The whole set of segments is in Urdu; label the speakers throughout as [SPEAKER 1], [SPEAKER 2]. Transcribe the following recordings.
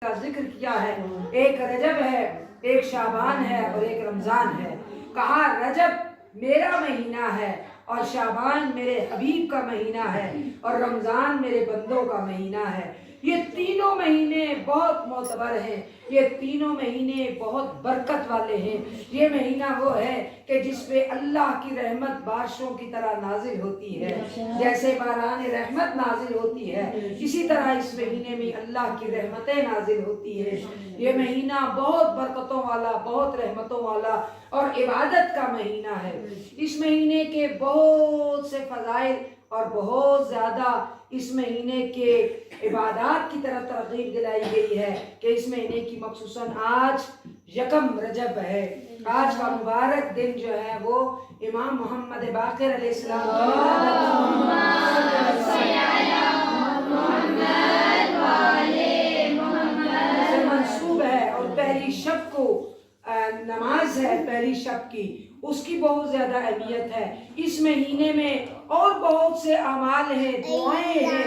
[SPEAKER 1] کا ذکر کیا ہے، ایک رجب ہے، ایک شعبان ہے اور ایک رمضان ہے۔ کہا رجب میرا مہینہ ہے اور شعبان میرے حبیب کا مہینہ ہے اور رمضان میرے بندوں کا مہینہ ہے۔ یہ تینوں مہینے بہت معتبر ہیں، یہ تینوں مہینے بہت برکت والے ہیں۔ یہ مہینہ وہ ہے کہ جس پہ اللہ کی رحمت بارشوں کی طرح نازل ہوتی ہے، جیسے باران رحمت نازل ہوتی ہے اسی طرح اس مہینے میں اللہ کی رحمتیں نازل ہوتی ہے۔ یہ مہینہ بہت برکتوں والا، بہت رحمتوں والا اور عبادت کا مہینہ ہے۔ اس مہینے کے بہت سے فضائل اور بہت زیادہ اس مہینے کے عبادات کی طرف ترغیب دلائی گئی ہے کہ اس مہینے کی مخصوصاً آج یکم رجب ہے۔ آج کا مبارک دن جو ہے وہ امام محمد باقر علیہ السلام سے منسوب ہے اور پہلی شب کو نماز ہے، پہلی شب کی اس کی بہت زیادہ اہمیت ہے۔ اس مہینے میں اور بہت سے اعمال ہیں، دعائیں ہیں،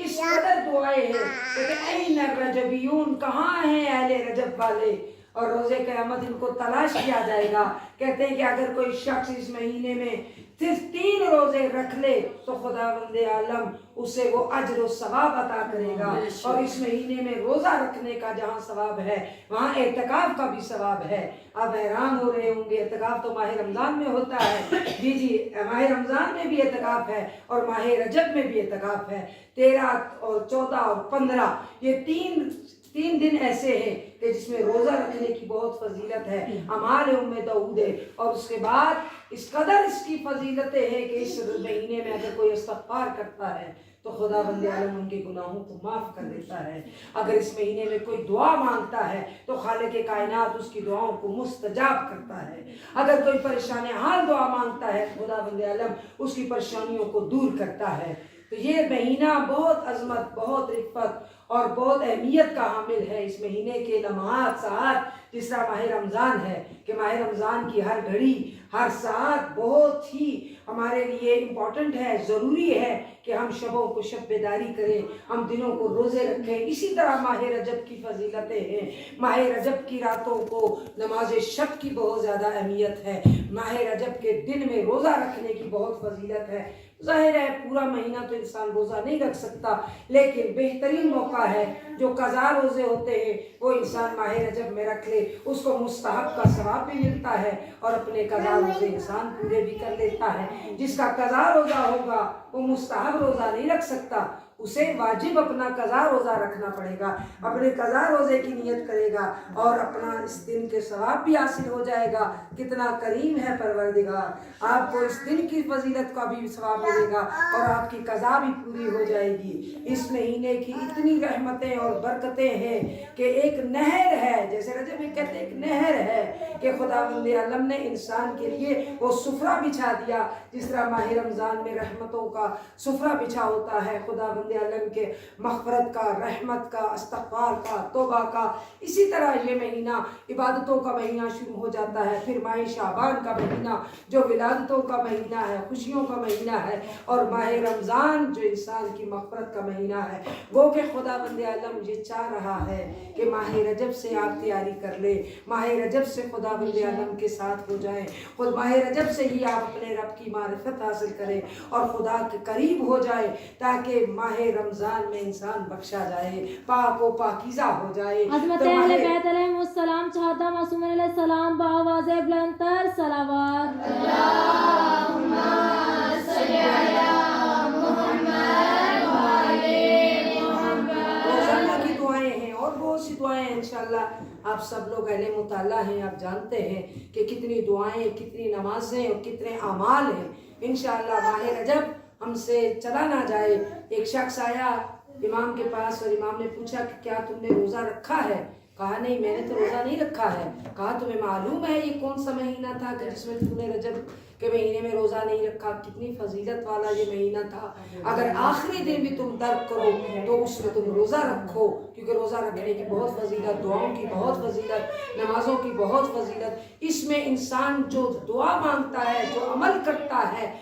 [SPEAKER 1] اس قدر دعائیں ہیں کہ این الرجبیون، کہاں ہیں اہل رجب والے؟ اور روز قیامت ان کو تلاش کیا جائے گا۔ کہتے ہیں کہ اگر کوئی شخص اس مہینے میں صرف 3 روزے رکھ لے تو خداوند عالم اسے وہ اجر و ثواب عطا کرے گا۔ اور اس مہینے میں روزہ رکھنے کا جہاں ثواب ہے وہاں اعتکاف کا بھی ثواب ہے۔ اب حیران ہو رہے ہوں گے اعتکاف تو ماہ رمضان میں ہوتا ہے۔ جی ماہ رمضان میں بھی اعتکاف ہے اور ماہ رجب میں بھی اعتکاف ہے۔ 13 اور 14 اور 15 یہ تین دن ایسے ہیں کہ جس میں روزہ رکھنے کی بہت فضیلت ہے، اعمال داؤد ہے۔ اور اس کے بعد اس قدر اس کی فضیلتیں ہیں کہ اس مہینے میں اگر کوئی استغفار کرتا ہے تو خداوند عالم ان کے گناہوں کو معاف کر دیتا ہے۔ اگر اس مہینے میں کوئی دعا مانگتا ہے تو خالق کائنات اس کی دعاؤں کو مستجاب کرتا ہے۔ اگر کوئی پریشان حال دعا مانگتا ہے خداوند عالم اس کی پریشانیوں کو دور کرتا ہے۔ تو یہ مہینہ بہت عظمت، بہت رفت اور بہت اہمیت کا حامل ہے۔ اس مہینے کے لمحات، ساعات جس طرح ماہ رمضان ہے کہ ماہ رمضان کی ہر گھڑی، ہر ساعت بہت ہی ہمارے لیے امپورٹنٹ ہے، ضروری ہے کہ ہم شبوں کو شب بیداری کریں، ہم دنوں کو روزے رکھیں۔ اسی طرح ماہ رجب کی فضیلتیں ہیں۔ ماہ رجب کی راتوں کو نماز شب کی بہت زیادہ اہمیت ہے۔ ماہ رجب کے دن میں روزہ رکھنے کی بہت فضیلت ہے۔ ظاہر ہے پورا مہینہ تو انسان روزہ نہیں رکھ سکتا، لیکن بہترین موقع ہے جو قضا روزے ہوتے ہیں وہ انسان ماہ رجب میں رکھ لے، اس کو مستحب کا ثواب بھی ملتا ہے اور اپنے قضا روزے انسان پورے بھی کر لیتا ہے۔ جس کا قضا روزہ ہوگا وہ مستحب روزہ نہیں رکھ سکتا، اسے واجب اپنا قضا روزہ رکھنا پڑے گا، اپنے قضا روزے کی نیت کرے گا اور اپنا اس دن کے ثواب بھی حاصل ہو جائے گا۔ کتنا کریم ہے پروردگار، آپ کو اس دن کی فضیلت کا بھی ثواب ملے گا اور آپ کی قضا بھی پوری ہو جائے گی۔ اس مہینے کی اتنی رحمتیں اور برکتیں ہیں کہ ایک نہر ہے، جیسے رجب میں کہتے ہیں ایک نہر ہے کہ خداوند عالم نے انسان کے لیے وہ سفرہ بچھا دیا، جس طرح ماہ رمضان میں رحمتوں کا سفرہ بچھا ہوتا ہے، خداوند عالم کے مغفرت کا، رحمت کا، استغفار کا، توبہ کا۔ اسی طرح یہ مہینہ عبادتوں کا مہینہ شروع ہو جاتا ہے۔ پھر ماہ شعبان کا مہینہ جو ولادتوں کا مہینہ ہے، خوشیوں کا مہینہ ہے، اور ماہ رمضان جو انسان کی مغفرت کا مہینہ ہے۔ وہ کہ خداوند عالم یہ چاہ رہا ہے کہ ماہ رجب سے آپ تیاری کر لیں، ماہ رجب سے خداوند عالم کے ساتھ ہو جائیں، خود ماہ رجب سے ہی آپ اپنے رب کی معرفت حاصل کریں اور خدا کے قریب ہو جائیں، تاکہ ماہ رمضان میں انسان بخشا جائے، پاک و پاکیزہ ہو جائے۔
[SPEAKER 2] حضرت اہل بیت علیہم السلام چہتا معصومین علیہ السلام بآواز بلند تر صلوات۔ اللہم صلی علی محمد وآل محمد۔
[SPEAKER 1] روزانہ کی دعائیں ہیں اور بہت سی دعائیں ہیں انشاءاللہ۔ آپ سب لوگ اہل مطالعہ ہیں، آپ جانتے ہیں کہ کتنی دعائیں، کتنی نمازیں اور کتنے اعمال ہیں۔ انشاءاللہ ماہ رجب ہم سے چلا نہ جائے۔ ایک شخص آیا امام کے پاس اور امام نے پوچھا کہ کیا تم نے روزہ رکھا ہے؟ کہا نہیں میں نے تو روزہ نہیں رکھا ہے۔ کہا تمہیں معلوم ہے یہ کون سا مہینہ تھا کہ جس میں تم نے رجب کے مہینے میں روزہ نہیں رکھا؟ کتنی فضیلت والا یہ مہینہ تھا۔ اگر آخری دن بھی تم درک کرو تو اس میں تم روزہ رکھو، کیونکہ روزہ رکھنے کی بہت فضیلت، دعاؤں کی بہت فضیلت، نمازوں کی بہت فضیلت۔ اس میں انسان جو دعا مانگتا ہے، جو عمل کرتا ہے،